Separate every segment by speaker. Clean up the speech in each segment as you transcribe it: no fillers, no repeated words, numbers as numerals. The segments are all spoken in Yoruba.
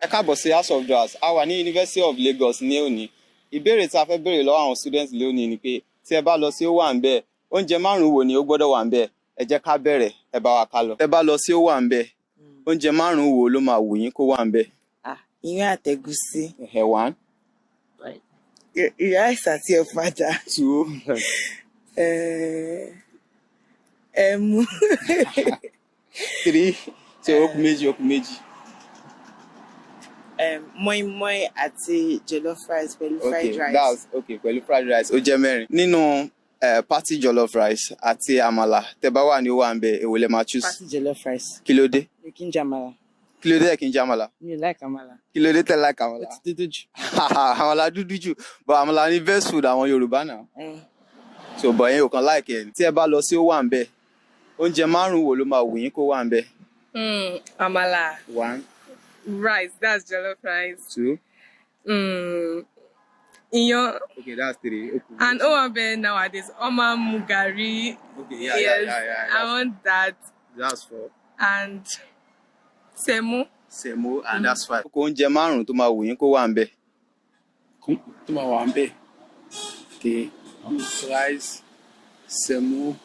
Speaker 1: Ẹ káàbọ̀ sí House of Doers. A wà ní University of Lagos ní òní. Ìbéèrè tí a fẹ́ béèrè lọ́wọ́ àwọn students lónìí ni pé tí ẹ bá lọ sí Owambe, oúnjẹ márùn-ún wo ni ó gbọ́dọ̀ wà ńbẹ̀? Ẹ jẹ́ ká bẹ̀rẹ̀, ẹ bá wa ká lọ. Tẹ́ bá lọ sí Owambe, oúnjẹ márùn-ún wo ló máa wù yín kó wà ńbẹ̀?
Speaker 2: Iyán àtẹ̀gúsí.
Speaker 1: One.
Speaker 2: Ìrẹsì àti ọ̀fadà.
Speaker 1: Two.
Speaker 2: Ẹmu.
Speaker 1: Three. So ó kù méjì.
Speaker 2: Mọ́ínmọ́ín àti jollof rice pẹ̀lú fried rice.
Speaker 1: That's okay, pẹ̀lú fried rice. Ó jẹ́ mẹ́rin. Nínú party jollof rice àti àmàlà, tẹ́ bá wà ní Owambe, èwo lẹ máa choose?
Speaker 2: Party jollof rice.
Speaker 1: Kí ló dé?
Speaker 2: Mi kì í jẹ àmàlà.
Speaker 1: Kí ló dé ẹ kí n jẹ àmàlà?
Speaker 2: Mi ò like àmàlà.
Speaker 1: Kí ló dé tẹ́ like àmàlà?
Speaker 2: Ó ti dúdú jù.
Speaker 1: Àmàlà dúdú jù, but àmàlà ní best food àwọn Yorùbá náà. So but yẹn ò kàn like ẹ̀. Tí ẹ bá lọ sí Owambe, oúnjẹ márùn-ún wo ló máa wù yín kó wà ńbẹ̀?
Speaker 3: Amala.
Speaker 1: One.
Speaker 3: Rice, that's jollof rice.
Speaker 1: Two.
Speaker 3: Iyan.
Speaker 1: Okay, that's three. Okay.
Speaker 3: And Owambe nowadays, Oma Mugari.
Speaker 1: Okay,
Speaker 3: Yes,
Speaker 1: yeah.
Speaker 3: I want that.
Speaker 1: That's four.
Speaker 3: And Semo.
Speaker 1: Semo, and that's five. Oúnjẹ márùn-ún tó máa wù yín kó wà ńbẹ̀.
Speaker 4: Tó máa wà ńbẹ̀. Okay. Rice, semo,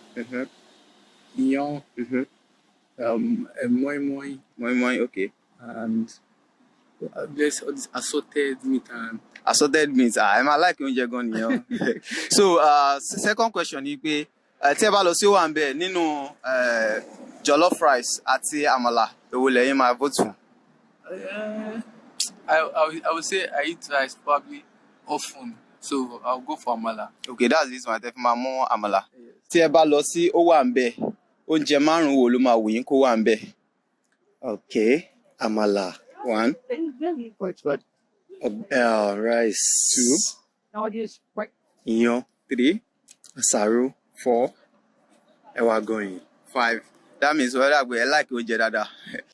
Speaker 4: iyán, mọ́ínmọ́ín,
Speaker 1: Okay.
Speaker 4: and there's all this assorted meat and
Speaker 1: Assorted meat. Ẹ máa like oúnjẹ gan nìyẹn. So second question ni pé tí ẹ bá lọ sí Owambe nínú jollof rice àti àmàlà, èwo lẹ̀yin máa vote fún?
Speaker 4: I would say I eat rice probably often, so I'll go for amala.
Speaker 1: Okay, that's this one. Tẹ́ fi máa mú àmàlà. Tí ẹ bá lọ sí Owambe, oúnjẹ márùn-ún wo ló máa wù yín kó wà ńbẹ̀? Okay, àmàlà. One. Rice. Two. Iyán. Three. Àsáró. Four. Ẹ̀wà àgọ̀yìn. Five. That means whether I like oúnjẹ dáadáa.